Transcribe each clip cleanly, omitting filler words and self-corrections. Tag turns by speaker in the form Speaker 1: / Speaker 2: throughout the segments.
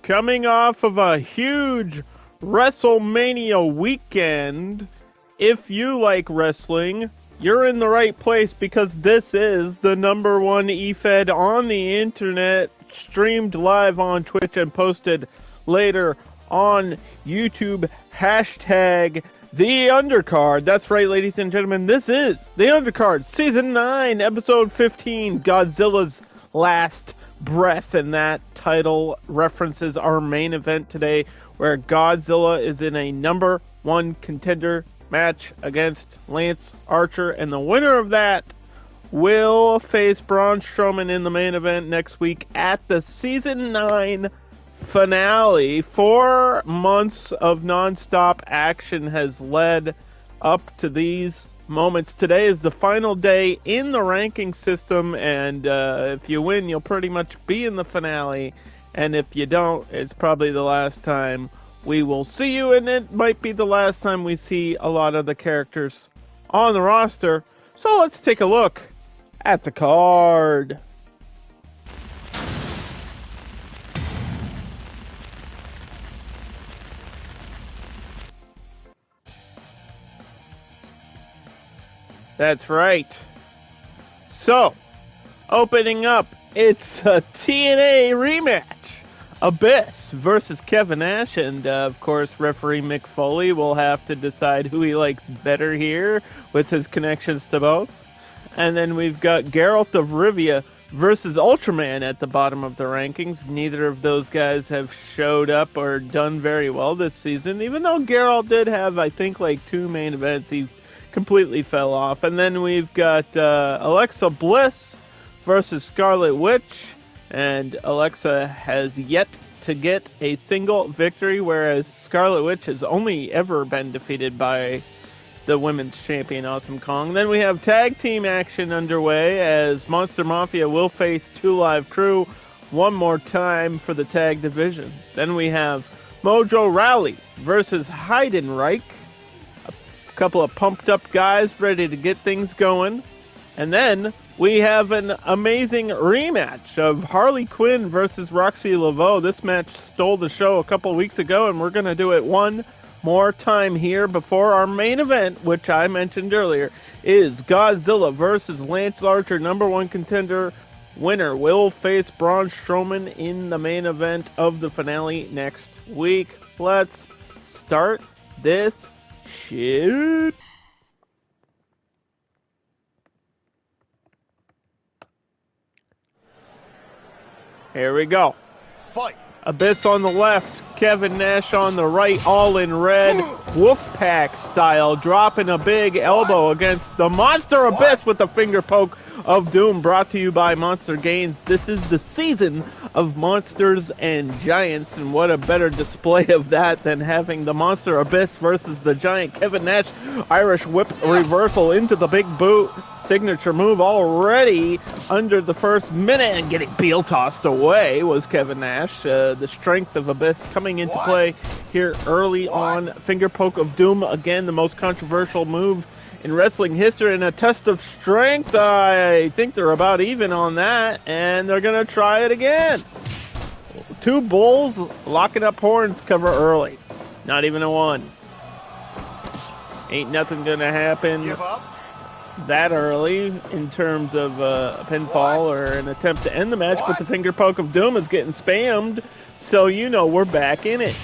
Speaker 1: Coming off of a huge WrestleMania weekend, if you like wrestling, you're in the right place because this is the #1 E-Fed on the internet, streamed live on Twitch and posted later on YouTube. Hashtag the Undercard. That's right, ladies and gentlemen. This is the Undercard, Season 9, Episode 15, Godzilla's Last Breath. And that title references our main event today, where Godzilla is in a #1 contender match against Lance Archer. And the winner of that will face Braun Strowman in the main event next week at the Season 9 finale. 4 months of non-stop action has led up to these moments. Today is the final day in the ranking system, and if you win, you'll pretty much be in the finale, and if you don't, it's probably the last time we will see you, and it might be the last time we see a lot of the characters on the roster. So let's take a look at the card. That's right. So, opening up, it's a TNA rematch. Abyss versus Kevin Nash, and of course, referee Mick Foley will have to decide who he likes better here with his connections to both. And then we've got Geralt of Rivia versus Ultraman at the bottom of the rankings. Neither of those guys have showed up or done very well this season, even though Geralt did have, I think, like 2 main events. He completely fell off. And then we've got Alexa Bliss versus Scarlet Witch, and Alexa has yet to get a single victory, whereas Scarlet Witch has only ever been defeated by the women's champion Awesome Kong. Then we have tag team action underway as Monster Mafia will face 2 Live Crew one more time for the tag division. Then we have Mojo Rawley versus Heidenreich. Couple of pumped up guys ready to get things going. And then we have an amazing rematch of Harley Quinn versus Roxxi Laveaux. This match stole the show a couple weeks ago, and we're going to do it one more time here before our main event, which I mentioned earlier, is Godzilla versus Lance Archer, #1 contender. Winner will face Braun Strowman in the main event of the finale next week. Let's start this shit. Here we go.
Speaker 2: Fight.
Speaker 1: Abyss on the left, Kevin Nash on the right, all in red, Wolfpack style, dropping a big elbow against the Monster Abyss with the finger poke of doom, brought to you by Monster Gains. This is the season of Monsters and Giants, and what a better display of that than having the Monster Abyss versus the Giant. Kevin Nash, Irish whip reversal into the big boot. Signature move already under the first minute, and getting heel tossed away was Kevin Nash. The strength of Abyss coming into play here early on. Finger poke of doom, again the most controversial move in wrestling history, and a test of strength. I think they're about even on that, and they're going to try it again. 2 bulls locking up horns, cover early. Not even a 1. Ain't nothing going to happen
Speaker 2: Give up.
Speaker 1: that early in terms of a pinfall or an attempt to end the match, but the finger poke of doom is getting spammed, so you know we're back in it.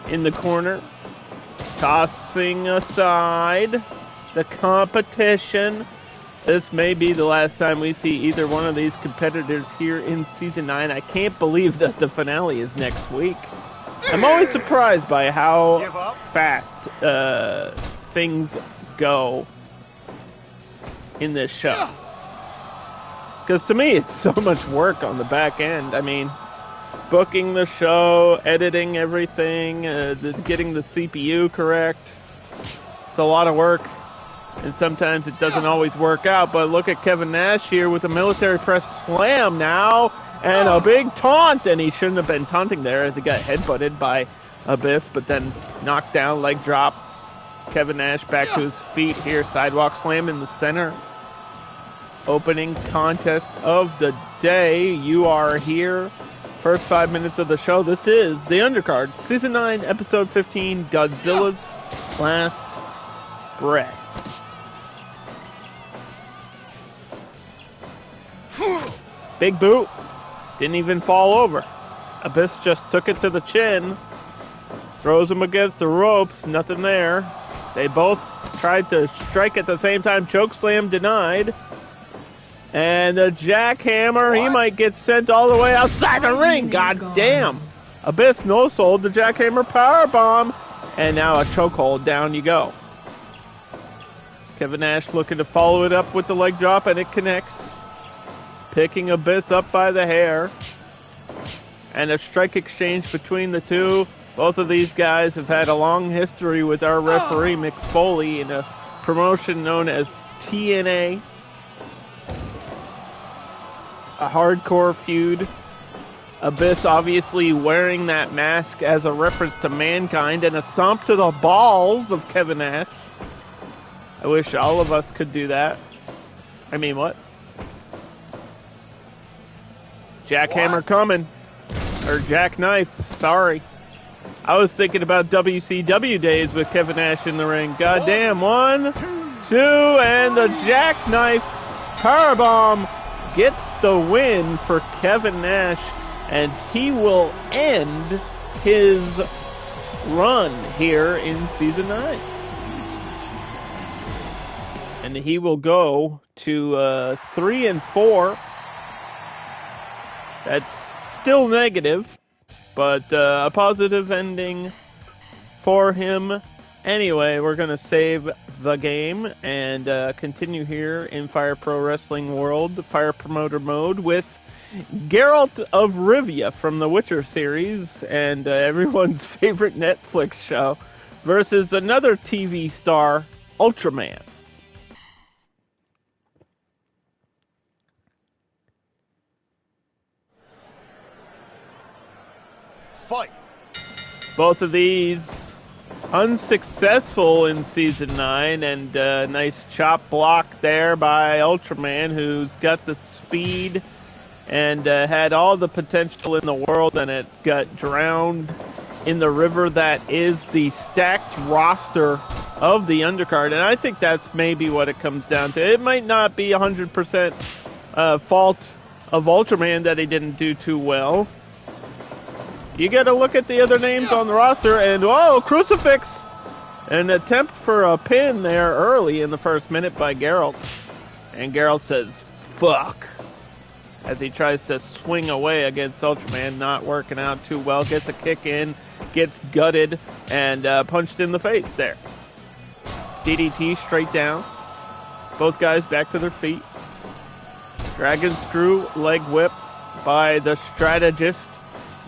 Speaker 1: In the corner, tossing aside the competition. This may be the last time we see either one of these competitors here in Season 9. I can't believe that the finale is next week. I'm always surprised by how fast things go in this show. Because to me, it's so much work on the back end. I mean, booking the show, editing everything, getting the CPU correct. It's a lot of work, and sometimes it doesn't always work out. But look at Kevin Nash here with a military press slam now, and a big taunt, and he shouldn't have been taunting there as he got headbutted by Abyss, but then knocked down, leg drop. Kevin Nash back to his feet here, sidewalk slam in the center. opening contest of the day. You are here. First 5 minutes of the show. This is the Undercard, Season 9, Episode 15, Godzilla's Last Breath. Big boot. Didn't even fall over. Abyss just took it to the chin. Throws him against the ropes. Nothing there. They both tried to strike at the same time. Chokeslam denied. And the jackhammer, he might get sent all the way outside the ring. God damn. Abyss no-sold the jackhammer powerbomb. And now a chokehold. Down you go. Kevin Nash looking to follow it up with the leg drop, and it connects. Picking Abyss up by the hair. And a strike exchange between the two. Both of these guys have had a long history with our referee, Mick Foley, in a promotion known as TNA. A hardcore feud. Abyss obviously wearing that mask as a reference to Mankind, and a stomp to the balls of Kevin Nash. I wish all of us could do that. I mean, what? Jackhammer coming. Or jackknife, sorry. I was thinking about WCW days with Kevin Nash in the ring. Goddamn, 1, 2, and the jackknife powerbomb gets the win for Kevin Nash, and he will end his run here in Season 9. And he will go to 3 and 4. That's still negative, but a positive ending for him. Anyway, we're going to save the game and continue here in Fire Pro Wrestling World, Fire Promoter Mode, with Geralt of Rivia from the Witcher series and everyone's favorite Netflix show versus another TV star, Ultraman.
Speaker 2: Fight.
Speaker 1: Both of these unsuccessful in Season 9, and nice chop block there by Ultraman, who's got the speed and had all the potential in the world, and it got drowned in the river that is the stacked roster of the Undercard. And I think that's maybe what it comes down to. It might not be 100% fault of Ultraman that he didn't do too well. You got to look at the other names on the roster, and whoa, crucifix! An attempt for a pin there early in the first minute by Geralt. And Geralt says, fuck, as he tries to swing away against Ultraman, not working out too well. Gets a kick in, gets gutted, and punched in the face there. DDT straight down. Both guys back to their feet. Dragon screw leg whip by the strategist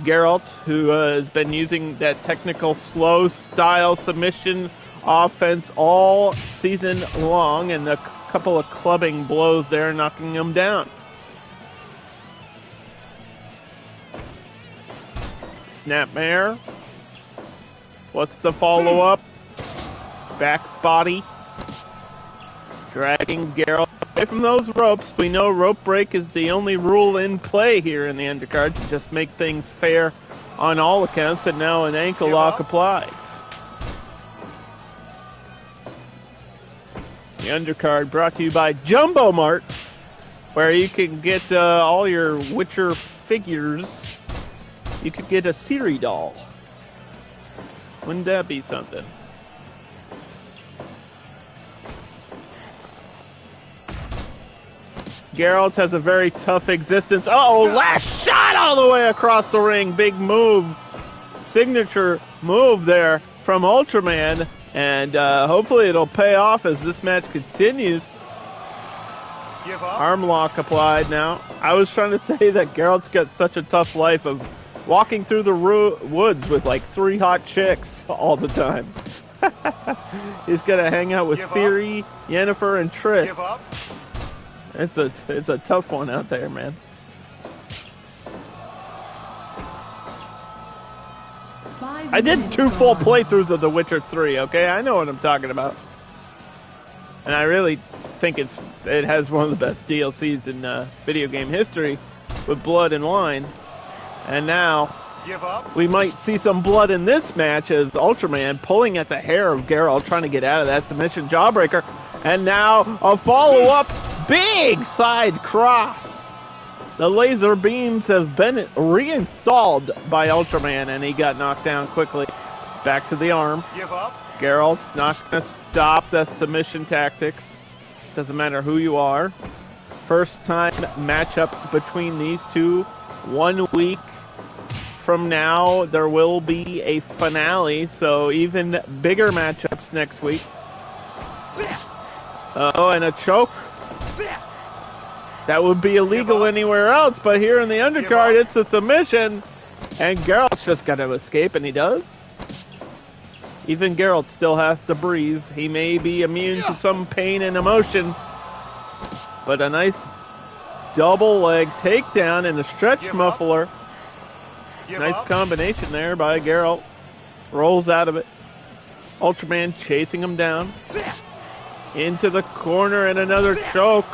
Speaker 1: Geralt, who has been using that technical slow style submission offense all season long, and a couple of clubbing blows there, knocking him down. Snapmare. What's the follow-up? Back body. Dragging Geralt away from those ropes. We know rope break is the only rule in play here in the Undercard to just make things fair on all accounts, and now an ankle lock applied. The Undercard brought to you by Jumbo Mart, where you can get all your Witcher figures. You could get a Siri doll. Wouldn't that be something? Geralt has a very tough existence. Uh-oh, last shot all the way across the ring. Big move. Signature move there from Ultraman. And hopefully it'll pay off as this match continues.
Speaker 2: Give up.
Speaker 1: Arm lock applied now. I was trying to say that Geralt's got such a tough life of walking through the woods with like 3 hot chicks all the time. He's got to hang out with Siri, Yennefer, and Triss.
Speaker 2: Give up.
Speaker 1: It's a tough one out there, man. I did 2 full playthroughs of The Witcher 3, okay? I know what I'm talking about. And I really think it has one of the best DLCs in video game history with blood and wine. And now
Speaker 2: Give up.
Speaker 1: we might see some blood in this match as Ultraman pulling at the hair of Geralt, trying to get out of that submission jawbreaker. And now a follow-up big side cross. The laser beams have been reinstalled by Ultraman, and he got knocked down quickly. Back to the arm.
Speaker 2: Give up.
Speaker 1: Geralt's not going to stop the submission tactics. Doesn't matter who you are. First time matchup between these two. 1 week from now, there will be a finale, so even bigger matchups next week. Oh, and a choke. That would be illegal anywhere else, but here in the undercard, it's a submission. And Geralt's just got to escape, and he does. Even Geralt still has to breathe. He may be immune to some pain and emotion, but a nice double leg takedown and a stretch muffler. Nice combination there by Geralt. Rolls out of it. Ultraman chasing him down. Into the corner and another choke.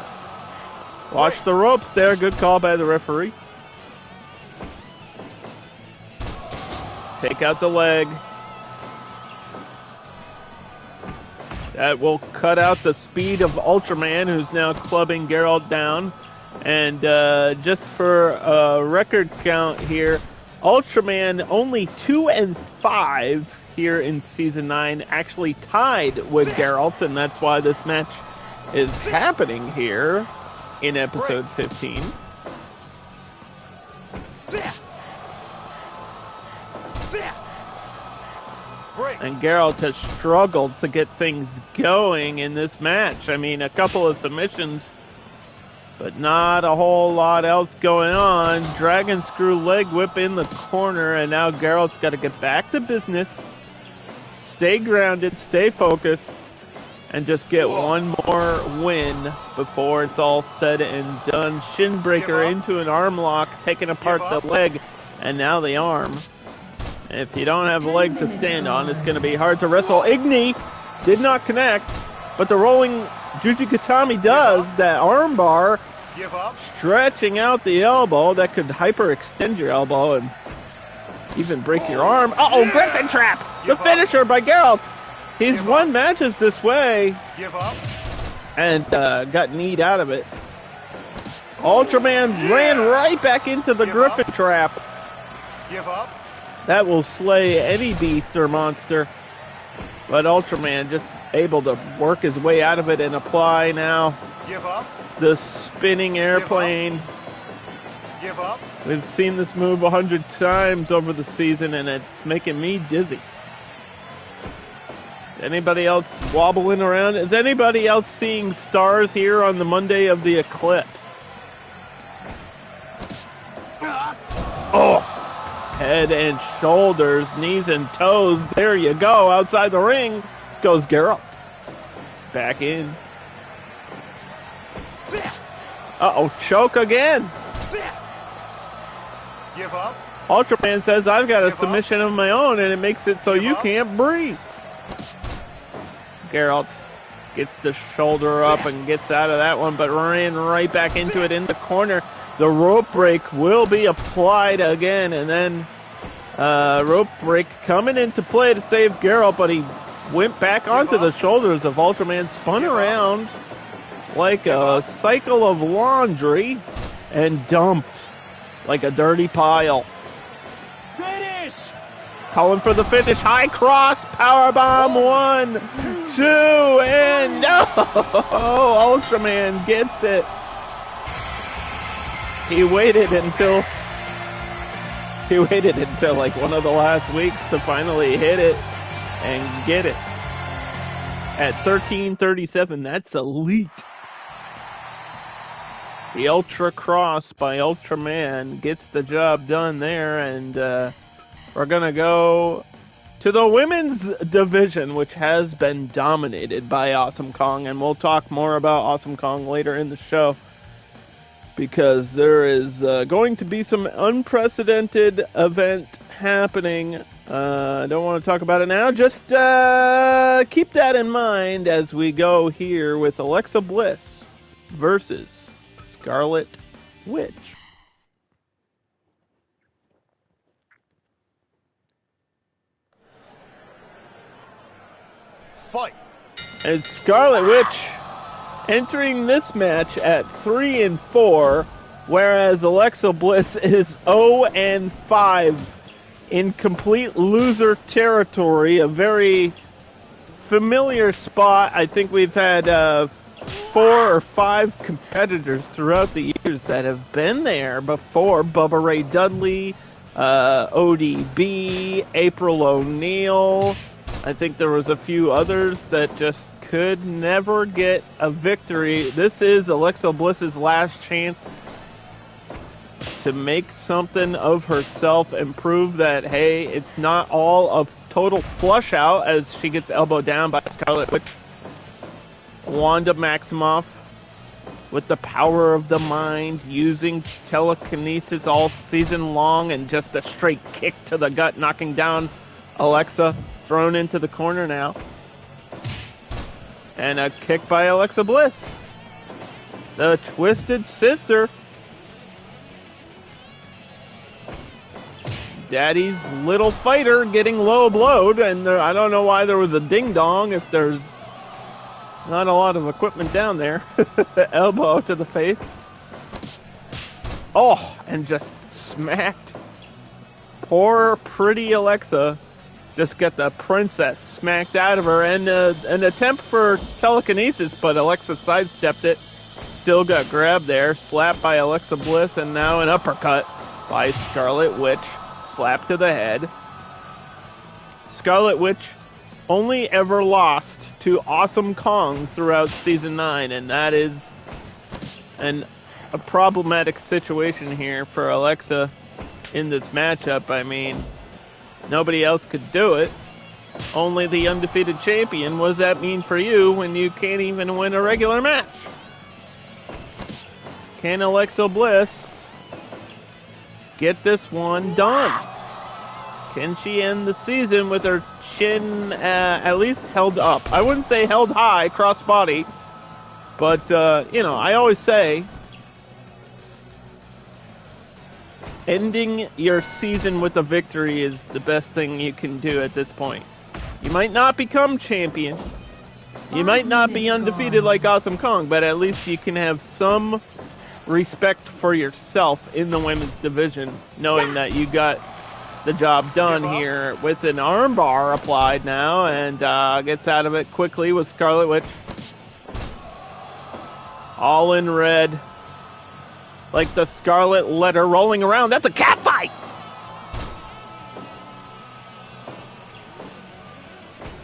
Speaker 1: Watch the ropes there. Good call by the referee. Take out the leg. That will cut out the speed of Ultraman, who's now clubbing Geralt down. And just for a record count here, Ultraman only 2-5 here in Season 9, actually tied with Geralt, and that's why this match is happening here in Episode 15. And Geralt has struggled to get things going in this match. I mean, a couple of submissions, but not a whole lot else going on. Dragon Screw leg whip in the corner, and now Geralt's got to get back to business. Stay grounded, stay focused, and just get one more win before it's all said and done. Shin breaker into an arm lock, taking apart the leg, and now the arm. If you don't have a leg to stand on, it's going to be hard to wrestle. Igni did not connect, but the rolling Jujikatami does. That arm bar stretching out the elbow. That could hyperextend your elbow and even break your arm. Uh-oh, Griffin Trap! The finisher by Geralt. He's won matches this way and got kneed out of it. Ultraman ran right back into the Griffin Trap. That will slay any beast or monster. But Ultraman just able to work his way out of it and apply now the spinning airplane. We've seen this move 100 times over the season, and it's making me dizzy. Is anybody else wobbling around? Is anybody else seeing stars here on the Monday of the eclipse? Oh! Head and shoulders, knees and toes. There you go. Outside the ring goes Geralt. Back in. Uh-oh, choke again.
Speaker 2: Give up.
Speaker 1: Ultraman says, I've got a submission of my own, and it makes it so you can't breathe. Geralt gets the shoulder up and gets out of that one, but ran right back into it in the corner. The rope break will be applied again, and then rope break coming into play to save Geralt, but he went back onto the shoulders of Ultraman, spun around like a cycle of laundry, and dumped like a dirty pile.
Speaker 2: Finish!
Speaker 1: Calling for the finish. High cross, powerbomb, 1, 2, and no! Ultraman gets it. He waited until like one of the last weeks to finally hit it and get it. At 13:37, that's elite. The Ultra Cross by Ultraman gets the job done there, and we're going to go to the women's division, which has been dominated by Awesome Kong, and we'll talk more about Awesome Kong later in the show, because there is going to be some unprecedented event happening Don't want to talk about it now. Just keep that in mind as we go here with Alexa Bliss versus Scarlet Witch.
Speaker 2: Fight.
Speaker 1: And Scarlet Witch entering this match at 3-4, whereas Alexa Bliss is 0-5 in complete loser territory. A very familiar spot. I think we've had 4 or 5 competitors throughout the years that have been there before. Bubba Ray Dudley, ODB, April O'Neil. I think there was a few others that just could never get a victory. This is Alexa Bliss's last chance to make something of herself and prove that, hey, it's not all a total flush out as she gets elbowed down by Scarlet Witch. Wanda Maximoff with the power of the mind, using telekinesis all season long, and just a straight kick to the gut, knocking down Alexa, thrown into the corner now. And a kick by Alexa Bliss. The Twisted Sister. Daddy's little fighter getting low blowed, and I don't know why there was a ding-dong if there's not a lot of equipment down there. Elbow to the face. Oh, and just smacked. Poor pretty Alexa. Just got the princess smacked out of her, and an attempt for telekinesis, but Alexa sidestepped it. Still got grabbed there, slapped by Alexa Bliss, and now an uppercut by Scarlet Witch. Slap to the head. Scarlet Witch only ever lost to Awesome Kong throughout Season 9, and that is a problematic situation here for Alexa in this matchup. I mean, nobody else could do it. Only the undefeated champion. What does that mean for you when you can't even win a regular match? Can Alexa Bliss get this one done? Can she end the season with her chin at least held up? I wouldn't say held high, cross-body, but, I always say ending your season with a victory is the best thing you can do at this point. You might not become champion. You might not be undefeated like Awesome Kong, but at least you can have some respect for yourself in the women's division, knowing that you got the job done here with an armbar applied now, and gets out of it quickly with Scarlet Witch. All in red. Like the Scarlet letter rolling around. That's a cat fight!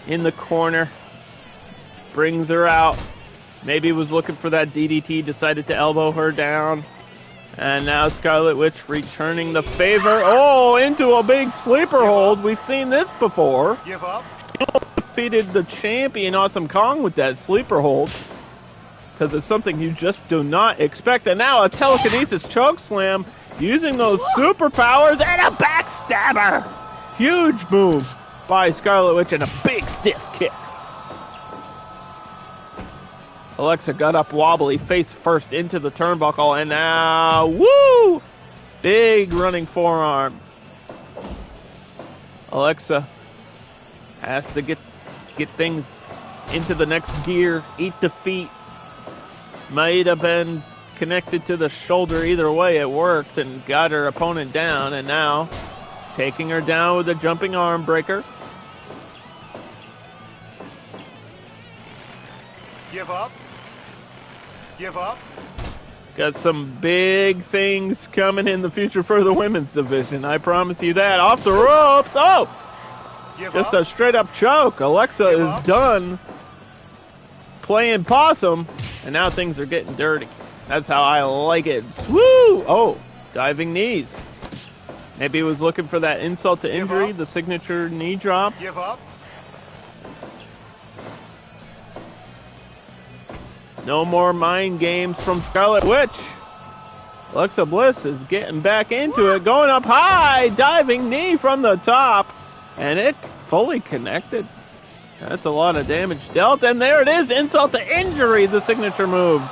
Speaker 1: In the corner. Brings her out. Maybe was looking for that DDT. Decided to elbow her down. And now Scarlet Witch returning the favor. Oh, into a big sleeper hold. We've seen this before.
Speaker 2: Give up.
Speaker 1: She defeated the champion Awesome Kong with that sleeper hold. Because it's something you just do not expect. And now a telekinesis choke slam using those superpowers and a backstabber. Huge move by Scarlet Witch and a big stiff kick. Alexa got up wobbly, face first into the turnbuckle, and now, woo! Big running forearm. Alexa has to get things into the next gear, eat defeat. Might have been connected to the shoulder. Either way, it worked and got her opponent down, and now taking her down with a jumping arm breaker.
Speaker 2: Give up. Give up.
Speaker 1: Got some big things coming in the future for the women's division. I promise you that. Off the ropes. Oh! Just a straight up choke. Alexa is done playing possum, and now things are getting dirty. That's how I like it. Woo! Oh, diving knees. Maybe he was looking for that insult to injury, the signature knee drop.
Speaker 2: Give up.
Speaker 1: No more mind games from Scarlet Witch. Alexa Bliss is getting back into it, going up high, diving knee from the top. And it fully connected. That's a lot of damage dealt. And there it is. Insult to injury, the signature move.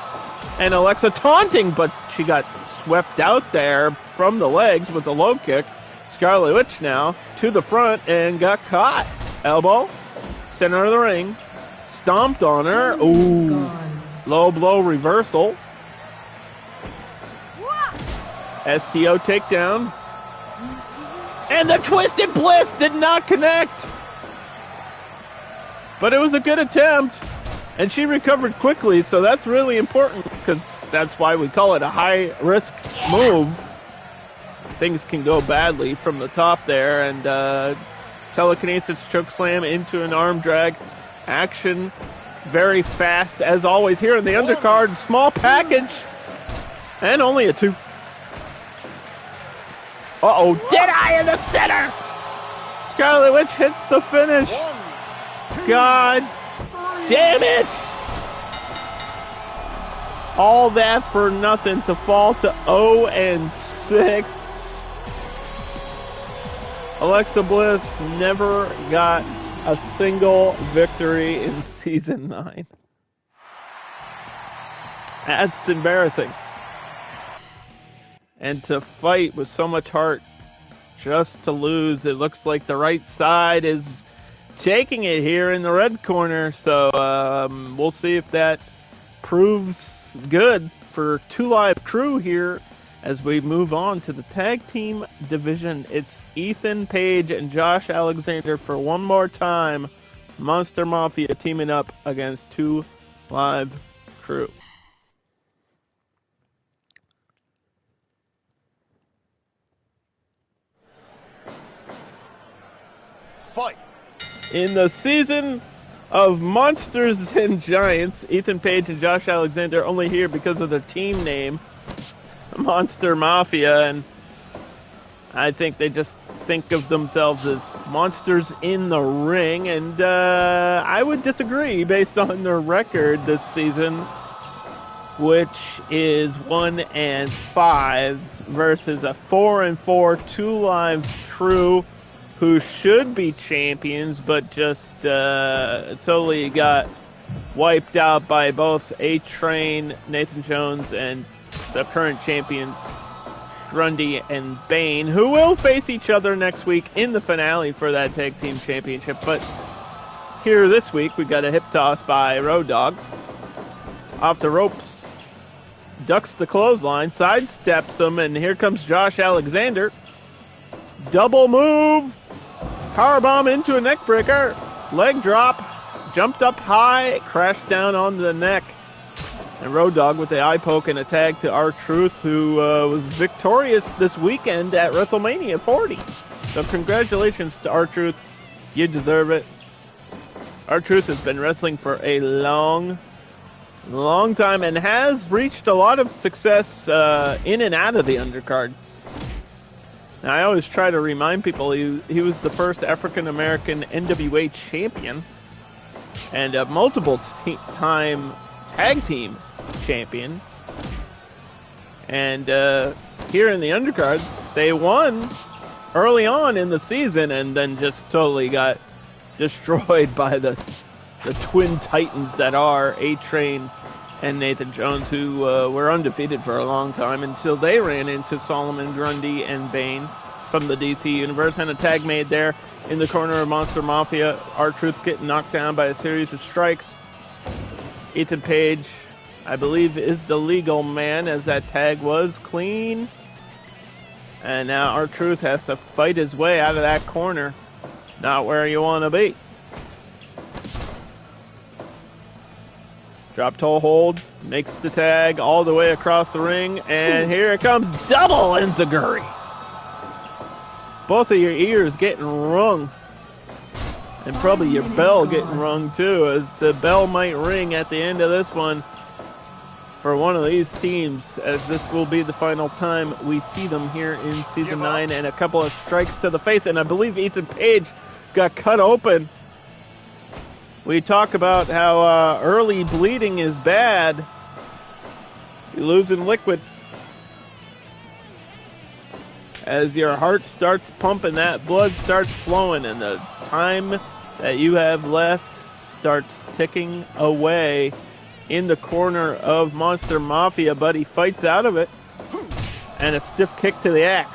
Speaker 1: And Alexa taunting, but she got swept out there from the legs with a low kick. Scarlet Witch now to the front and got caught. Elbow, center of the ring. Stomped on her. Ooh. Low blow reversal. STO takedown. And the Twisted Bliss did not connect. But it was a good attempt. And she recovered quickly, so that's really important because that's why we call it a high-risk move. Things can go badly from the top there. And telekinesis chokeslam into an arm drag. Action very fast as always here in the undercard. Small package. And only a 2. Uh-oh, Deadeye in the center! Scarlet Witch hits the finish. God damn it! All that for nothing to fall to 0-6. Alexa Bliss never got a single victory in Season 9. That's embarrassing. And to fight with so much heart just to lose. It looks like the right side is taking it here in the red corner. So we'll see if that proves good for 2 Live Crew here as we move on to the tag team division. It's Ethan Page and Josh Alexander for one more time. Monster Mafia teaming up against 2 Live Crew.
Speaker 2: Fight.
Speaker 1: In the season of Monsters and Giants, Ethan Page and Josh Alexander only here because of their team name, Monster Mafia, and I think they just think of themselves as monsters in the ring, and I would disagree based on their record this season, which is 1-5 versus a 4-4 2 Live Crew who should be champions, but just totally got wiped out by both A-Train, Nathan Jones, and the current champions, Grundy and Bane, who will face each other next week in the finale for that tag team championship. But here this week, we got a hip toss by Road Dogg. Off the ropes, ducks the clothesline, sidesteps him, and here comes Josh Alexander. Double move, powerbomb into a neckbreaker, leg drop, jumped up high, crashed down onto the neck. And Road Dogg with the eye poke and a tag to R-Truth, who was victorious this weekend at WrestleMania 40. So congratulations to R-Truth. You deserve it. R-Truth has been wrestling for a long time and has reached a lot of success in and out of the undercard. Now, I always try to remind people he was the first African-American NWA champion and a multiple-time tag team champion. And here in the undercard, they won early on in the season and then just totally got destroyed by the twin titans that are A-Train and Nathan Jones, who were undefeated for a long time until they ran into Solomon Grundy and Bane from the DC Universe, and a tag made there in the corner of Monster Mafia. R-Truth getting knocked down by a series of strikes. Ethan Page, I believe, is the legal man, as that tag was clean. And now R-Truth has to fight his way out of that corner. Not where you want to be. Drop toe hold, makes the tag all the way across the ring, and here it comes, double enziguri. Both of your ears getting rung, and probably your bell getting rung too, as the bell might ring at the end of this one for one of these teams, as this will be the final time we see them here in Season 9, and a couple of strikes to the face, and I believe Ethan Page got cut open. We talk about how early bleeding is bad. You're losing liquid. as your heart starts pumping, that blood starts flowing, and the time that you have left starts ticking away in the corner of Monster Mafia, but he fights out of it. And a stiff kick to the ass.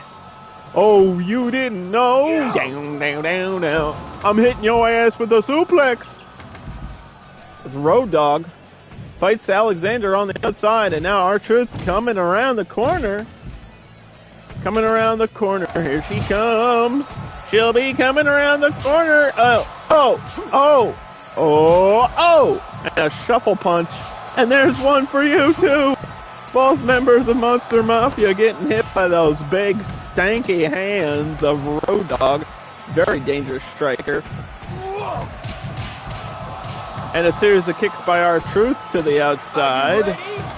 Speaker 1: Oh, you didn't know? Down, down, down, down. I'm hitting your ass with a suplex. As Road Dogg fights Alexander on the outside, and now R-Truth coming around the corner. Coming around the corner. Here she comes. She'll be coming around the corner. Oh. And a shuffle punch. And there's one for you, too. Both members of Monster Mafia getting hit by those big, stanky hands of Road Dogg. Very dangerous striker. And a series of kicks by R-Truth to the outside.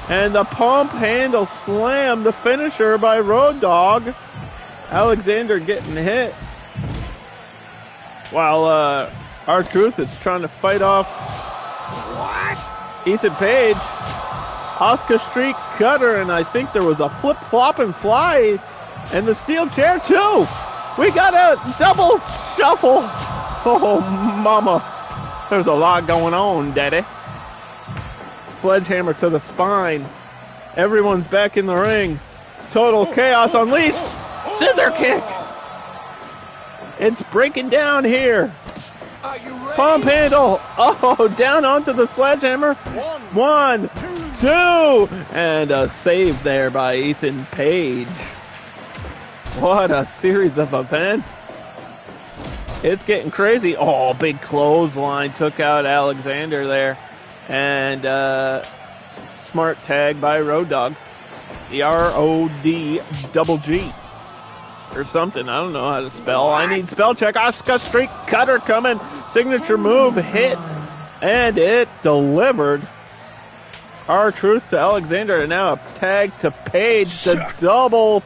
Speaker 1: And the pump handle slam, the finisher by Road Dogg. Alexander getting hit. While R-Truth is trying to fight off Ethan Page. Oscar Street Cutter, and I think there was a flip-flop and fly, and the steel chair too. We got a double shuffle. Oh, mama. There's a lot going on, daddy. Sledgehammer to the spine. Everyone's back in the ring. Total chaos unleashed. Scissor kick. It's breaking down here. Pump handle. Oh, down onto the sledgehammer. One, two, and a save there by Ethan Page. What a series of events. It's getting crazy. Oh, big clothesline took out Alexander there. And smart tag by Road Dogg. The RODGG. Or something. I don't know how to spell. I need spell check. Oscar Street Cutter coming. Signature move hit. And it delivered. R-Truth to Alexander, and now a tag to Page, the double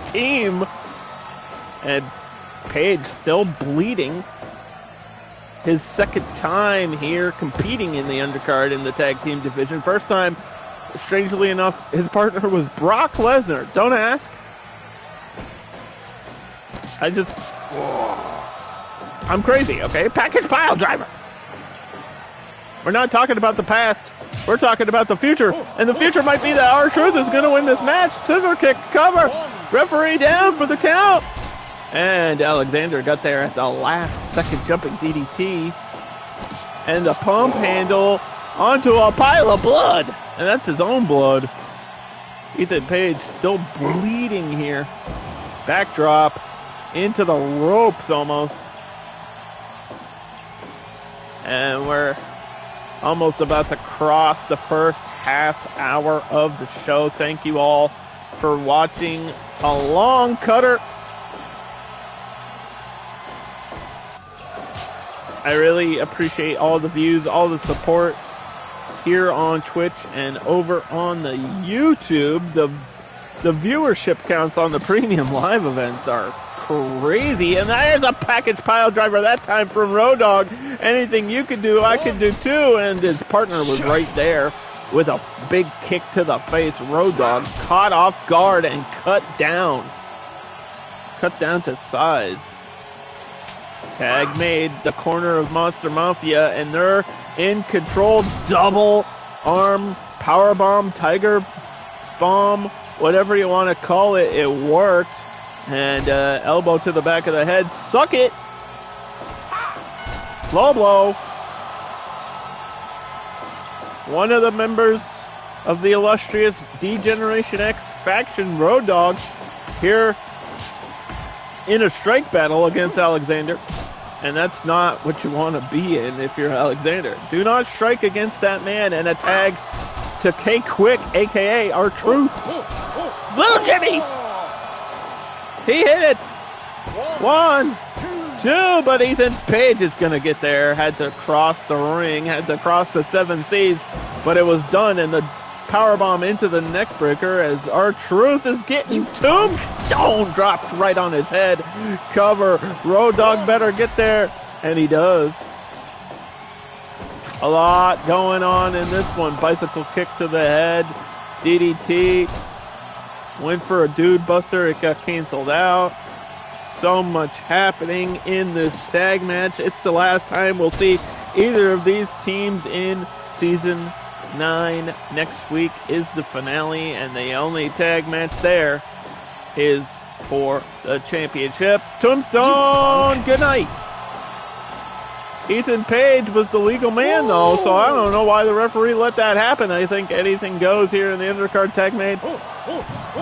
Speaker 1: team. And Page still bleeding. His second time here competing in the undercard in the tag team division. First time, strangely enough, his partner was Brock Lesnar. Don't ask. I'm crazy, okay? Package pile driver. We're not talking about the past. We're talking about the future. And the future might be that R-Truth is going to win this match. Scissor kick, cover. Referee down for the count. And Alexander got there at the last second jumping DDT. And the pump handle onto a pile of blood. And that's his own blood. Ethan Page still bleeding here. Backdrop into the ropes almost. And we're almost about to cross the first half hour of the show. Thank you all for watching along, Cutter. I really appreciate all the views, all the support here on Twitch and over on the YouTube. The viewership counts on the premium live events are crazy. And there's a package pile driver that time from Road Dogg. Anything you could do, I could do too. And his partner was right there with a big kick to the face. Road Dogg caught off guard and cut down. Cut down to size. Tag made the corner of Monster Mafia, and they're in control. Double arm power bomb, tiger bomb, whatever you want to call it. It worked. And elbow to the back of the head. Suck it. Low blow. One of the members of the illustrious D-Generation X faction, Road Dogg, here in a strike battle against Alexander. And that's not what you want to be in if you're Alexander. Do not strike against that man. And a tag to K-Quick, a.k.a. R-Truth. Little Jimmy! He hit it. One, two, but Ethan Page is going to get there. Had to cross the ring, had to cross the 7 Cs, but it was done, and the powerbomb into the neckbreaker as R-Truth is getting tombstone dropped right on his head. Cover. Road Dogg better get there, and he does. A lot going on in this one. Bicycle kick to the head. DDT. Went for a dude buster. It got canceled out. So much happening in this tag match. It's the last time we'll see either of these teams in Season 9. Next week is the finale, and the only tag match there is for the championship. Tombstone, good night. Ethan Page was the legal man, though, so I don't know why the referee let that happen. I think anything goes here in the undercard tag match.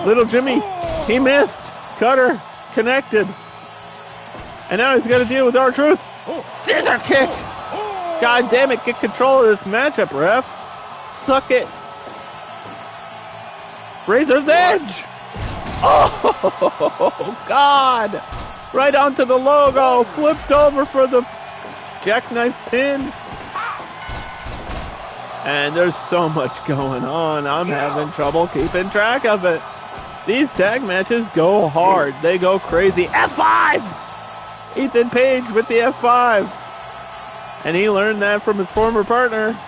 Speaker 1: Little Jimmy, he missed. Cutter connected. And now he's got to deal with R-Truth. Scissor kick. God damn it, get control of this matchup, ref. Suck it. Razor's Edge. Oh, God. Right onto the logo. Flipped over for the jackknife pin. And there's so much going on. I'm having trouble keeping track of it. These tag matches go hard. They go crazy. F5! Ethan Page with the F5. And he learned that from his former partner.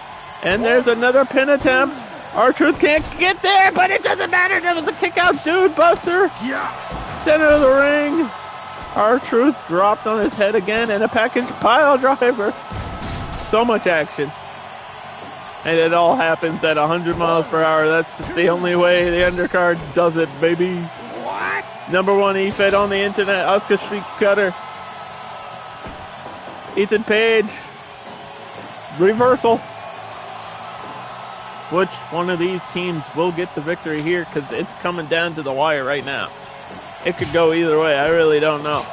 Speaker 1: And there's another pin attempt. R-Truth can't get there, but it doesn't matter. There was a kick-out dude buster. Center of the ring. R-Truth dropped on his head again, and a package pile driver. So much action. And it all happens at 100 miles per hour. That's the only way the undercard does it, baby. What? Number one E-Fed on the internet, Asuka Street Cutter. Ethan Page. Reversal. Which one of these teams will get the victory here? Because it's coming down to the wire right now. It could go either way. I really don't know.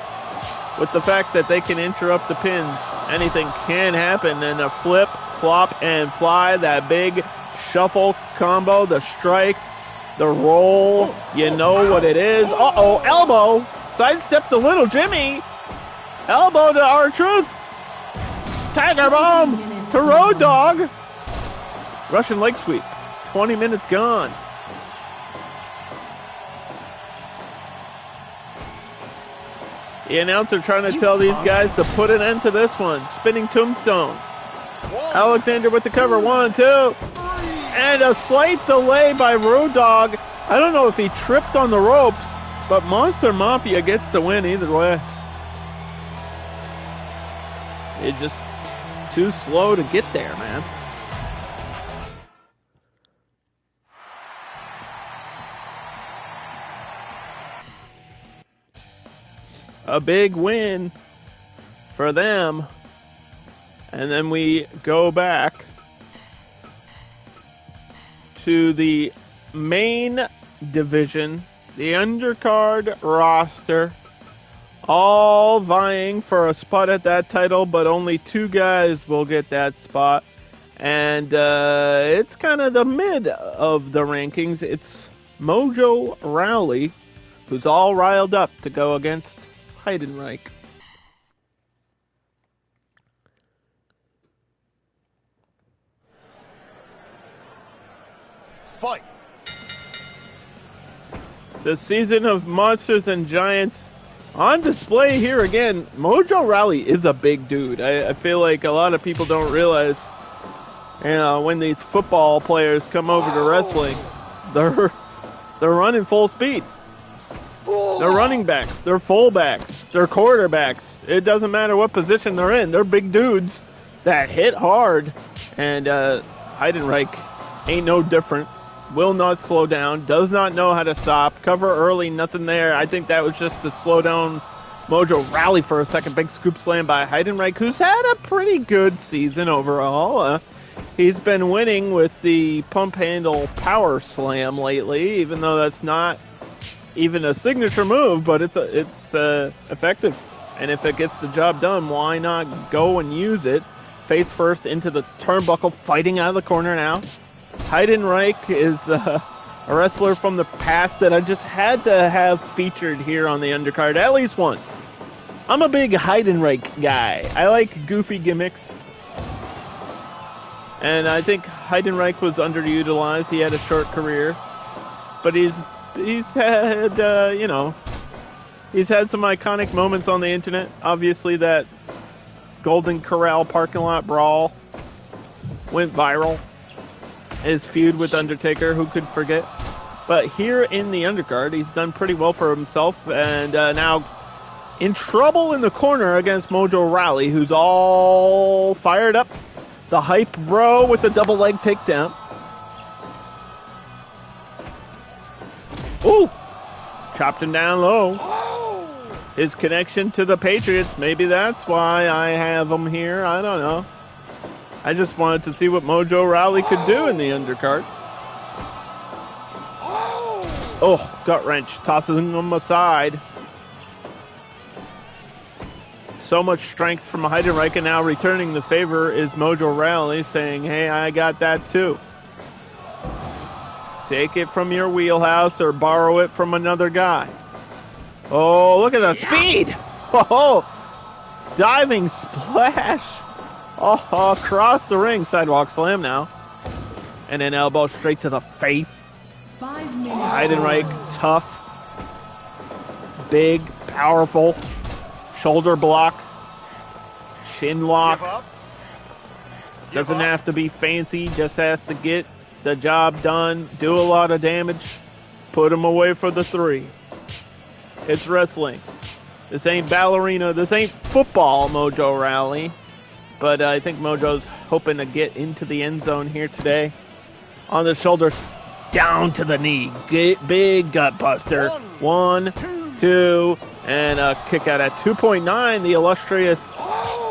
Speaker 1: With the fact that they can interrupt the pins, anything can happen. And a flip, flop, and fly. That big shuffle combo, the strikes, the roll. You know what it is. Uh-oh, elbow. Sidestep to Little Jimmy. Elbow to R-Truth. Tiger Bomb to Road Dogg. Russian leg sweep. 20 minutes gone. The announcer trying to tell these guys to put an end to this one. Spinning tombstone. Alexander with the cover. 1, 2. And a slight delay by Road Dogg. I don't know if he tripped on the ropes, but Monster Mafia gets the win either way. It's just too slow to get there, man. A big win for them. And then we go back to the main division, the undercard roster, all vying for a spot at that title, but only 2 guys will get that spot. And it's kind of the mid of the rankings. It's Mojo Rawley, who's all riled up to go against Heidenreich.
Speaker 2: Fight.
Speaker 1: The season of Monsters and Giants on display here again. Mojo Rawley is a big dude. I feel like a lot of people don't realize, you know, when these football players come over to wrestling, they're running full speed. They're running backs, they're fullbacks, they're quarterbacks. It doesn't matter what position they're in. They're big dudes that hit hard. And Heidenreich ain't no different. Will not slow down, does not know how to stop. Cover early, nothing there. I think that was just to slow down Mojo Rawley for a second. Big scoop slam by Heidenreich, who's had a pretty good season overall. He's been winning with the pump handle power slam lately, even though that's not even a signature move, but it's effective. And if it gets the job done, why not go and use it? Face first into the turnbuckle, fighting out of the corner now. Heidenreich is a wrestler from the past that I just had to have featured here on the undercard at least once. I'm a big Heidenreich guy. I like goofy gimmicks. And I think Heidenreich was underutilized. He had a short career. But he's had, he's had some iconic moments on the internet. Obviously that Golden Corral parking lot brawl went viral. His feud with Undertaker, who could forget? But here in the undercard, he's done pretty well for himself, and now in trouble in the corner against Mojo Rawley, who's all fired up. The hype bro with the double leg takedown. Ooh! Chopped him down low. His connection to the Patriots, maybe that's why I have him here. I don't know. I just wanted to see what Mojo Rawley could do in the undercard. Oh, gut wrench, tossing him aside. So much strength from Heidenreich, and now returning the favor is Mojo Rawley, saying, hey, I got that too. Take it from your wheelhouse or borrow it from another guy. Oh, look at the speed! Oh, diving splash! Oh, across the ring, sidewalk slam now. And an elbow straight to the face.
Speaker 3: 5 minutes.
Speaker 1: Heidenreich, tough, big, powerful. Shoulder block, shin lock. Doesn't have to be fancy, just has to get the job done, do a lot of damage, put him away for the 3. It's wrestling. This ain't ballerina, this ain't football, Mojo Rawley. But I think Mojo's hoping to get into the end zone here today. On the shoulders, down to the knee. Big gut buster. 1, 2, and a kick out at 2.9. The illustrious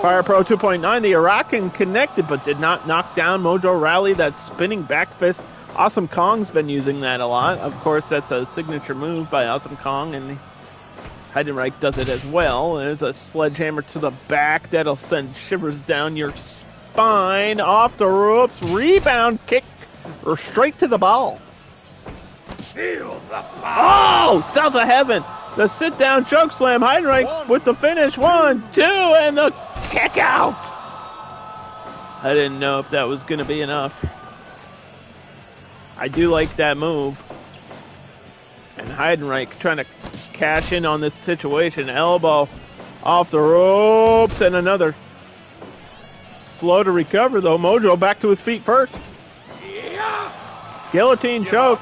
Speaker 1: Fire Pro 2.9. The Iraqan connected but did not knock down Mojo Rawley. That spinning back fist. Awesome Kong's been using that a lot. Of course, that's a signature move by Awesome Kong, and Heidenreich does it as well. There's a sledgehammer to the back that'll send shivers down your spine. Off the ropes. Rebound kick or straight to the balls.
Speaker 2: Feel the power.
Speaker 1: Oh, south of heaven. The sit-down choke slam. Heidenreich with the finish. 1, 2, and the kick out. I didn't know if that was going to be enough. I do like that move. And Heidenreich trying to cash in on this situation. Elbow off the ropes and another. Slow to recover, though. Mojo back to his feet first.
Speaker 2: Yeah.
Speaker 1: Guillotine choke.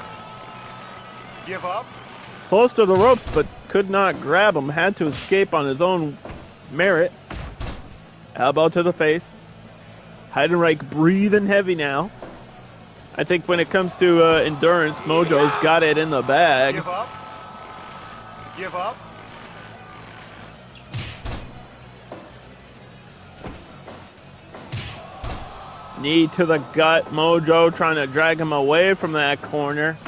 Speaker 2: Give up.
Speaker 1: Close to the ropes, but could not grab him. Had to escape on his own merit. Elbow to the face. Heidenreich breathing heavy now. I think when it comes to endurance, Mojo's got it in the bag.
Speaker 2: Give up. Give up.
Speaker 1: Knee to the gut. Mojo trying to drag him away from that corner.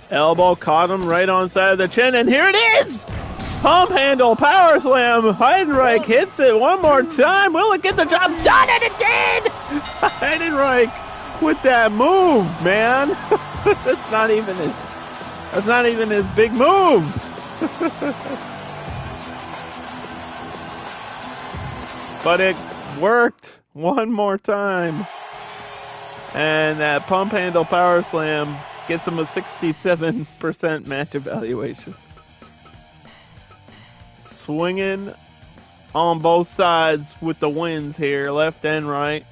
Speaker 1: Elbow caught him right on side of the chin, and here it is! Pump handle, power slam. Heidenreich hits it one more time. Will it get the job done? And it did! Heidenreich with that move, man. That's not even his big move. But it worked one more time. And that pump handle power slam gets him a 67% match evaluation. Swinging on both sides with the wins here, left and right.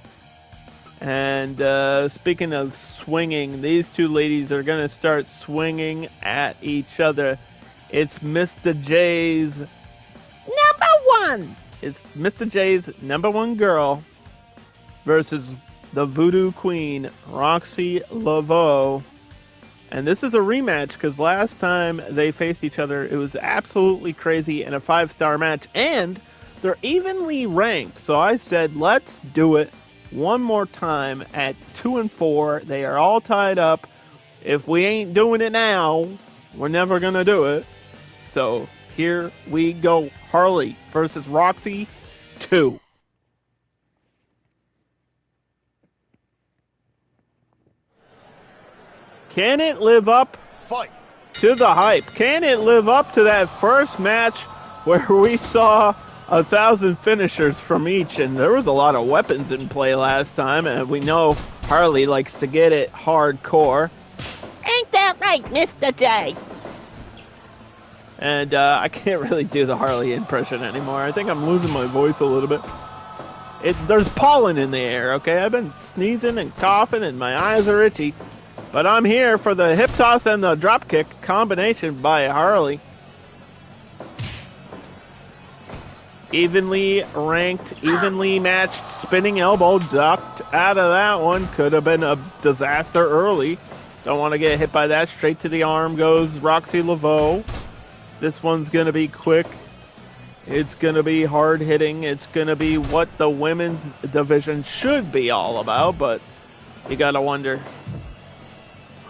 Speaker 1: And speaking of swinging, these two ladies are going to start swinging at each other. It's Mr. J's #1. It's Mr. J's #1 girl versus the Voodoo Queen, Roxxi Laveaux. And this is a rematch because last time they faced each other, it was absolutely crazy and a 5-star match. And they're evenly ranked. So I said, let's do it one more time at 2 and 4. They are all tied up. If we ain't doing it now, we're never going to do it. So here we go. Harley versus Roxxi 2. Can it live up to the hype? Can it live up to that first match where we saw 1,000 finishers from each? And there was a lot of weapons in play last time, and we know Harley likes to get it hardcore. Ain't that right, Mr. J? And I can't really do the Harley impression anymore. I think I'm losing my voice a little bit. There's pollen in the air, okay? I've been sneezing and coughing, and my eyes are itchy. But I'm here for the hip toss and the drop kick combination by Harley. Evenly ranked, evenly matched, spinning elbow, ducked out of that one. Could have been a disaster early. Don't want to get hit by that. Straight to the arm goes Roxxi Laveaux. This one's going to be quick. It's going to be hard hitting. It's going to be what the women's division should be all about, but you got to wonder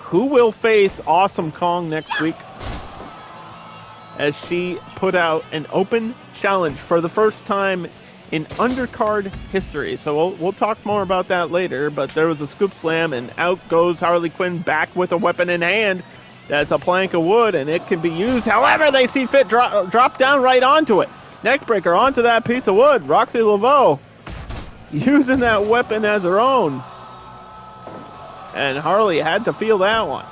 Speaker 1: who will face Awesome Kong next week, as she put out an open challenge for the first time in Undercard history. So we'll talk more about that later, but there was a scoop slam, and out goes Harley Quinn back with a weapon in hand. That's a plank of wood, and it can be used however they see fit. Drop down right onto it. Neckbreaker onto that piece of wood. Roxxi Laveaux using that weapon as her own. And Harley had to feel that one.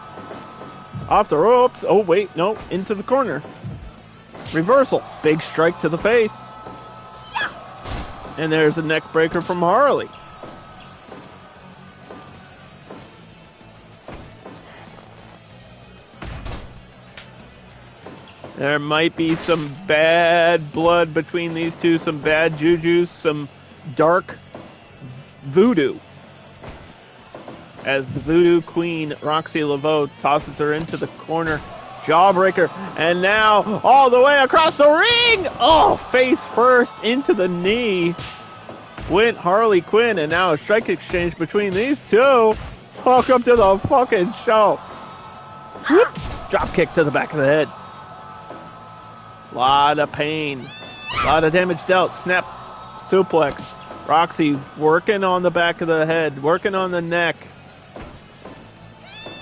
Speaker 1: Off the ropes. Oh, wait, no, into the corner. Reversal. Big strike to the face. And there's a neckbreaker from Harley. There might be some bad blood between these two, some bad juju, some dark voodoo. As the voodoo queen, Roxxi Laveaux, tosses her into the corner. Jawbreaker, and now all the way across the ring! Oh, face first into the knee. Went Harley Quinn, and now a strike exchange between these two. Welcome to the fucking show. Whoop. Drop kick to the back of the head. Lot of pain. Lot of damage dealt. Snap suplex. Roxy working on the back of the head, working on the neck.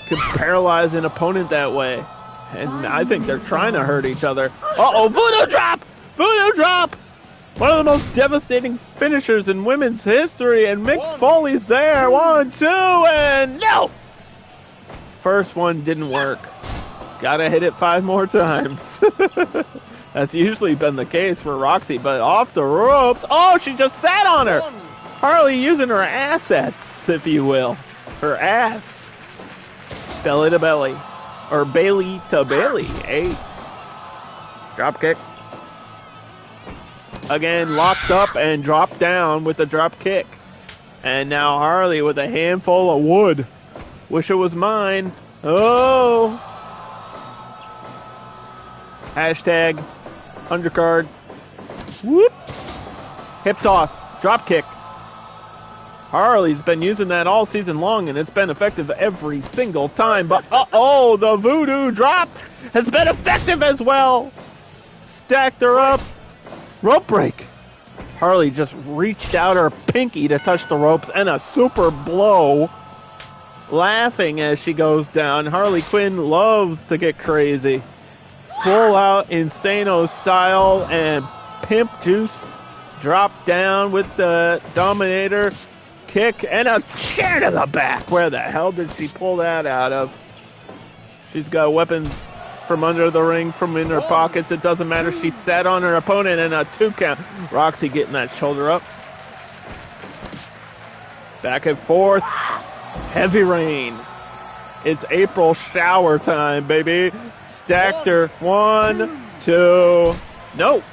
Speaker 1: Could paralyze an opponent that way. And I think they're trying to hurt each other. Uh-oh, voodoo drop! Voodoo drop! One of the most devastating finishers in women's history, and Mick Foley's there. 1, 2, and no! First one didn't work. Gotta hit it 5 more times. That's usually been the case for Roxy, but off the ropes. Oh, she just sat on her! Harley using her assets, if you will. Her ass. Belly to belly. Or Bailey to Bailey, eh? Drop kick. Again, locked up and dropped down with a drop kick. And now Harley with a handful of wood. Wish it was mine. Oh! Hashtag Undercard. Whoop! Hip toss. Drop kick. Harley's been using that all season long, and it's been effective every single time. But, uh-oh, the voodoo drop has been effective as well. Stacked her up. Rope break. Harley just reached out her pinky to touch the ropes, and a super blow. Laughing as she goes down. Harley Quinn loves to get crazy. Full out Insano style, and pimp juice. Drop down with the Dominator. Kick and a chair to the back. Where the hell did she pull that out of? She's got weapons from under the ring, from in her pockets. It doesn't matter. She sat on her opponent in a 2 count. Roxy getting that shoulder up. Back and forth. Heavy rain. It's April shower time, baby. Stacked her. 1, 2. No.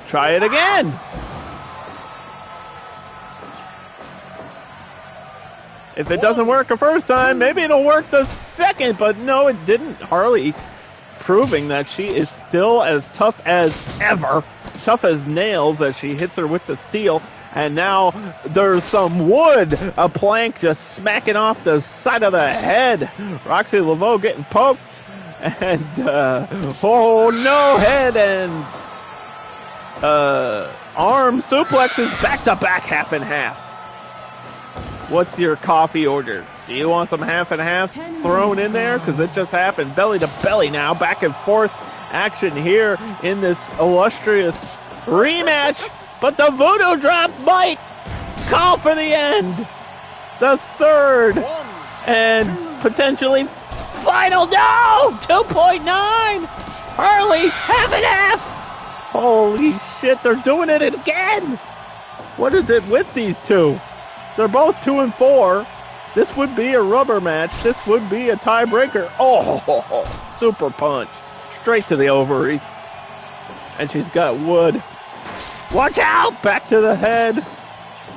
Speaker 1: Try it again. If it doesn't work the first time, maybe it'll work the second, but no, it didn't. Harley proving that she is still as tough as ever, tough as nails as she hits her with the steel. And now there's some wood, a plank just smacking off the side of the head. Roxxi Laveaux getting poked, and oh no, head and arm suplexes back to back, half and half. What's your coffee order? Do you want some half and half thrown in there? Because it just happened. Belly to belly now. Back and forth action here in this illustrious rematch. But the voodoo drop might call for the end. The third and potentially final. No! 2.9! Harley, half and half! Holy shit, they're doing it again! What is it with these two? They're both 2-4. This would be a rubber match. This would be a tiebreaker. Oh, super punch. Straight to the ovaries. And she's got wood. Watch out! Back to the head.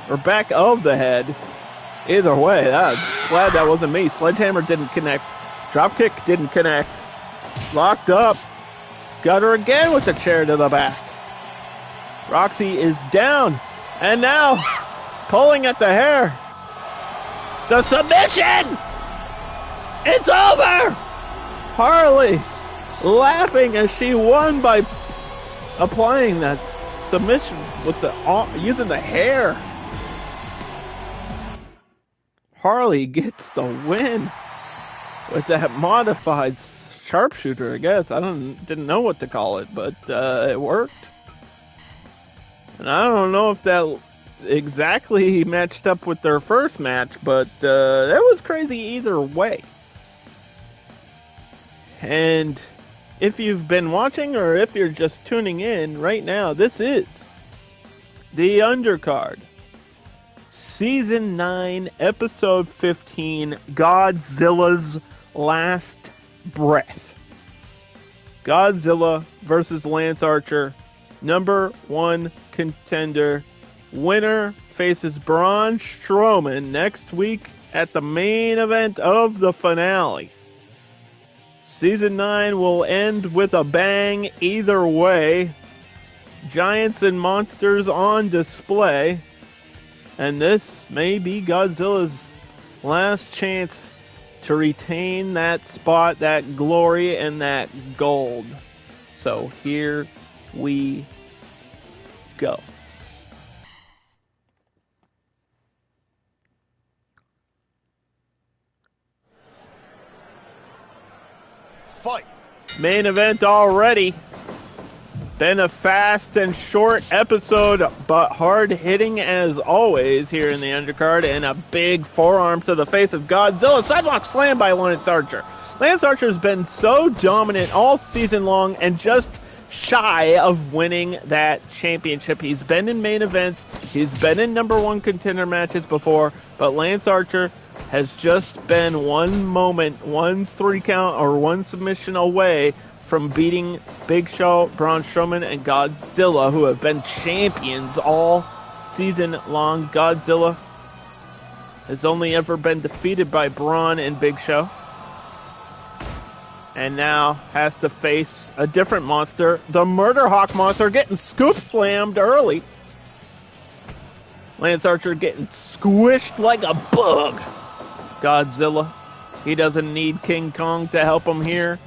Speaker 1: Or back of the head. Either way, I'm glad that wasn't me. Sledgehammer didn't connect. Dropkick didn't connect. Locked up. Got her again with the chair to the back. Roxxi is down. And now, pulling at the hair. The submission! It's over! Harley laughing as she won by applying that submission with using the hair. Harley gets the win with that modified sharpshooter, I guess. I didn't know what to call it, but it worked. And I don't know if that exactly matched up with their first match, but that was crazy either way. And if you've been watching or if you're just tuning in right now, this is the Undercard. Season 9, Episode 15, Godzilla's Last Breath. Godzilla versus Lance Archer, number 1 contender. Winner faces Braun Strowman next week at the main event of the finale. Season 9 will end with a bang either way. Giants and monsters on display. And this may be Godzilla's last chance to retain that spot, that glory, and that gold. So here we go.
Speaker 2: Fight!
Speaker 1: Main event already. Been a fast and short episode, but hard-hitting as always here in the Undercard, and a big forearm to the face of Godzilla. Sidewalk slam by Lance Archer. Lance Archer's been so dominant all season long and just shy of winning that championship. He's been in main events. He's been in number 1 contender matches before, but Lance Archer has just been one moment, 1 3 count, or 1 submission away from beating Big Show, Braun Strowman, and Godzilla, who have been champions all season long. Godzilla has only ever been defeated by Braun and Big Show, and now has to face a different monster, the Murder Hawk monster, getting scoop slammed early. Lance Archer getting squished like a bug. Godzilla, he doesn't need King Kong to help him here.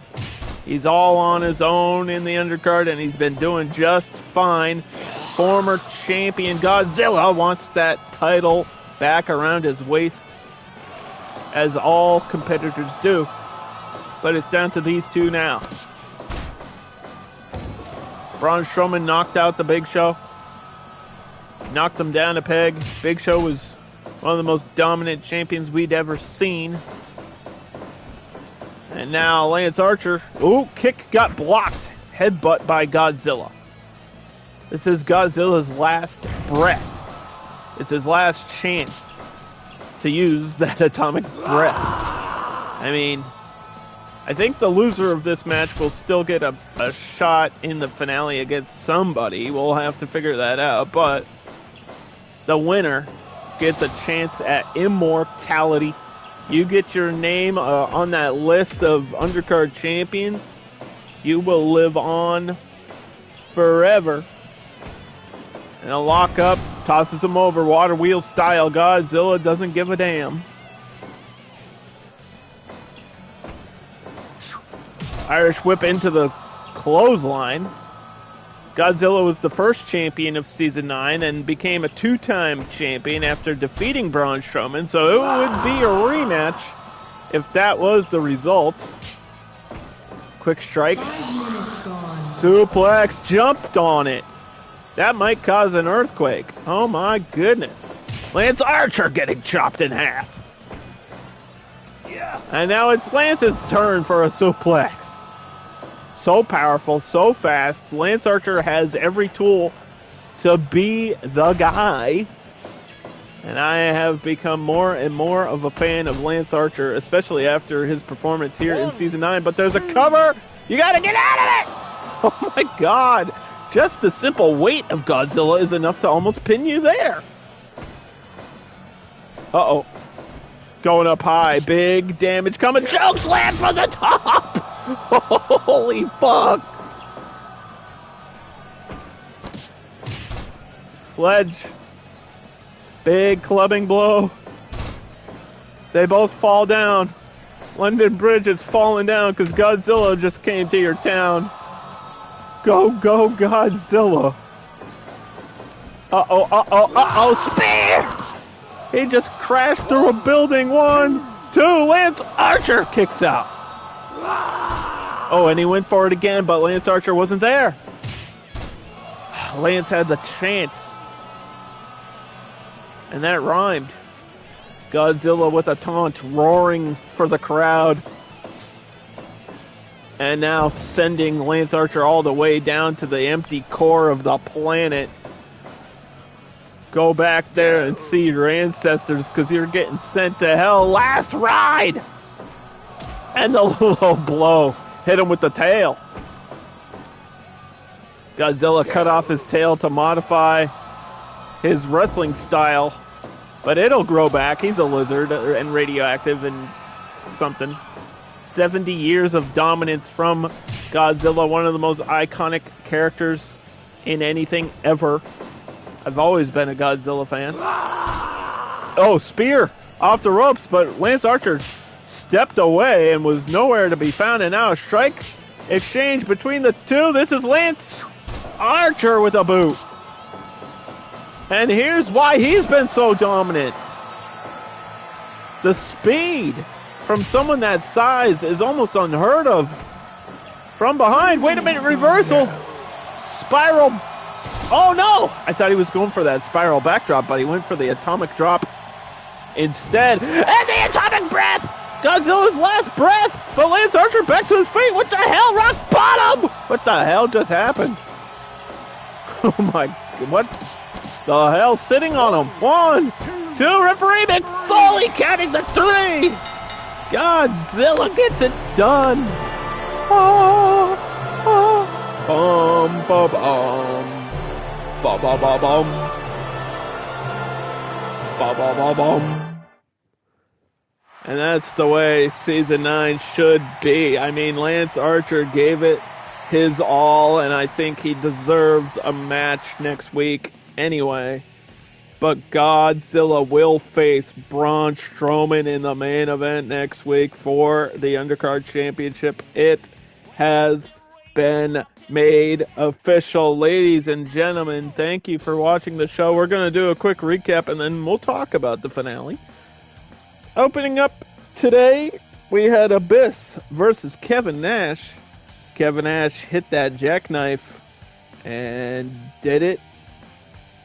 Speaker 1: He's all on his own in the Undercard, and he's been doing just fine. Former champion Godzilla wants that title back around his waist, as all competitors do. But it's down to these two now. Braun Strowman knocked out the Big Show. Knocked him down a peg. Big Show was one of the most dominant champions we'd ever seen. And now Lance Archer, kick got blocked. Headbutt by Godzilla. This is Godzilla's last breath. It's his last chance to use that atomic breath. I mean, I think the loser of this match will still get a shot in the finale against somebody. We'll have to figure that out. But the winner gets a chance at immortality. You get your name on that list of Undercard champions. You will live on forever. And a lock up, tosses him over, water wheel style. Godzilla doesn't give a damn. Irish whip into the clothesline. Godzilla was the first champion of Season 9 and became a 2-time champion after defeating Braun Strowman, so it would be a rematch if that was the result. Quick strike. Suplex, jumped on it. That might cause an earthquake. Oh my goodness. Lance Archer getting chopped in half. And now it's Lance's turn for a suplex. So powerful, so fast. Lance Archer has every tool to be the guy. And I have become more and more of a fan of Lance Archer, especially after his performance here in Season 9. But there's a cover! You gotta get out of it! Oh my god! Just the simple weight of Godzilla is enough to almost pin you there. Uh-oh. Going up high. Big damage coming. Choke slam from the top! Holy fuck! Sledge. Big clubbing blow. They both fall down. London Bridge is falling down because Godzilla just came to your town. Go, go, Godzilla. Uh-oh, uh-oh, uh-oh, spear! He just crashed through a building. 1, 2, Lance Archer kicks out. Oh, and he went for it again, but Lance Archer wasn't there. Lance had the chance. And that rhymed. Godzilla with a taunt, roaring for the crowd. And now sending Lance Archer all the way down to the empty core of the planet. Go back there and see your ancestors, because you're getting sent to hell. Last ride! And the low blow. Hit him with the tail. Godzilla cut off his tail to modify his wrestling style. But it'll grow back. He's a lizard and radioactive and something. 70 years of dominance from Godzilla, one of the most iconic characters in anything ever. I've always been a Godzilla fan. Oh, spear off the ropes, but Lance Archer stepped away and was nowhere to be found. And now a strike exchange between the two. This is Lance Archer with a boot. And here's why he's been so dominant. The speed from someone that size is almost unheard of. From behind, wait a minute, reversal. Spiral. Oh no! I thought he was going for that spiral backdrop, but he went for the atomic drop instead. And the atomic breath! Godzilla's last breath! But Lance Archer back to his feet. What the hell? Rock bottom! What the hell just happened? Oh my, what the hell? Sitting on him. 1, 2, referee McFoley counting the 3. Godzilla gets it done. Oh, oh. Bum, bum, bum. Bum, bum, bum, bum. Bum, bum, bum, bum. And that's the way Season 9 should be. I mean, Lance Archer gave it his all, and I think he deserves a match next week anyway. But Godzilla will face Braun Strowman in the main event next week for the Undercard Championship. It has been made official. Ladies and gentlemen, thank you for watching the show. We're going to do a quick recap and then we'll talk about the finale. Opening up today, we had Abyss versus Kevin Nash. Kevin Nash hit that jackknife and did it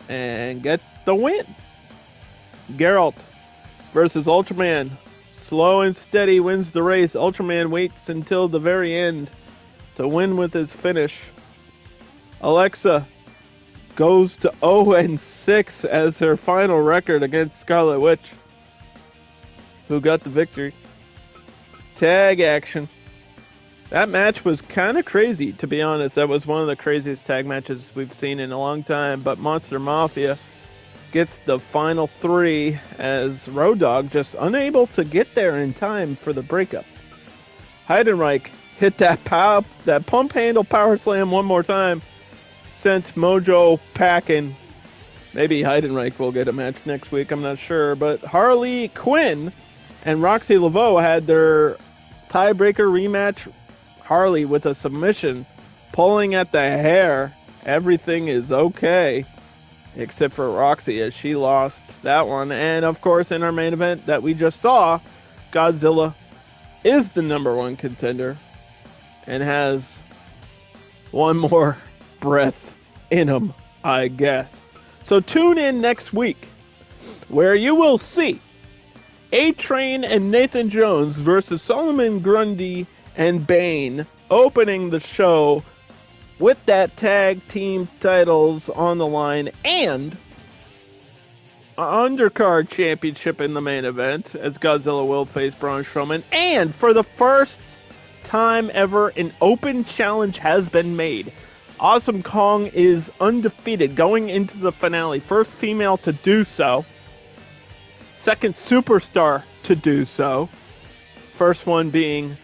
Speaker 1: and get the win. Geralt versus Ultraman. Slow and steady wins the race. Ultraman waits until the very end to win with his finish. Alexa goes to 0-6 as her final record against Scarlet Witch, who got the victory. Tag action. That match was kind of crazy, to be honest. That was one of the craziest tag matches we've seen in a long time. But Monster Mafia gets the final 3 as Road Dogg just unable to get there in time for the breakup. Heidenreich hit that pump handle power slam one more time. Sent Mojo packing. Maybe Heidenreich will get a match next week, I'm not sure. But Harley, Quinn, and Roxxi Laveaux had their tiebreaker rematch. Harley with a submission, pulling at the hair. Everything is okay, except for Roxxi as she lost that one. And of course, in our main event that we just saw, Godzilla is the #1 contender and has one more breath in him, I guess. So tune in next week, where you will see A-Train and Nathan Jones versus Solomon Grundy and Bane opening the show with that tag team titles on the line. And Undercard Championship in the main event, as Godzilla will face Braun Strowman. And for the first time ever, an open challenge has been made. Awesome Kong is undefeated going into the finale. First female to do so. Second superstar to do so. First one being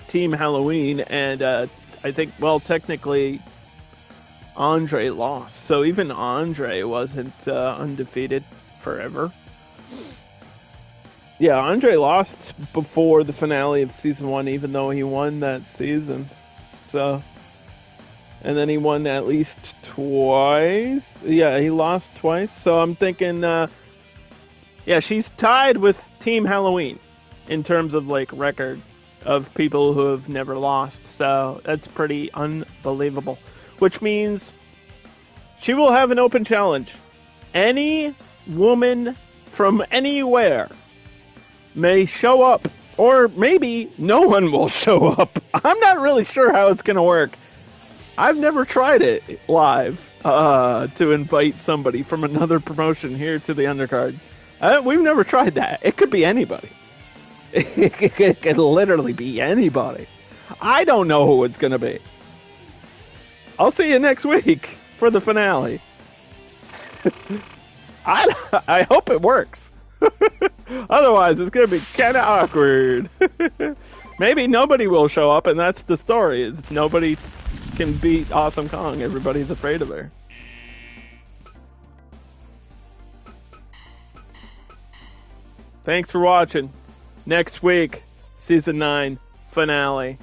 Speaker 1: Team Halloween. And I think, well, technically, Andre lost. So even Andre wasn't undefeated forever. Yeah, Andre lost before the finale of season 1, even though he won that season. So, and then he won at least twice. Yeah, he lost twice. So I'm thinking, yeah, she's tied with Team Halloween in terms of like record of people who have never lost. So that's pretty unbelievable. Which means she will have an open challenge. Any woman from anywhere may show up, or maybe no one will show up. I'm not really sure how it's going to work. I've never tried it live to invite somebody from another promotion here to the undercard. We've never tried that. It could be anybody. It could literally be anybody. I don't know who it's going to be. I'll see you next week for the finale. I hope it works. Otherwise, it's going to be kind of awkward. Maybe nobody will show up, and that's the story, is nobody can beat Awesome Kong. Everybody's afraid of her. Thanks for watching. Next week, Season 9 finale.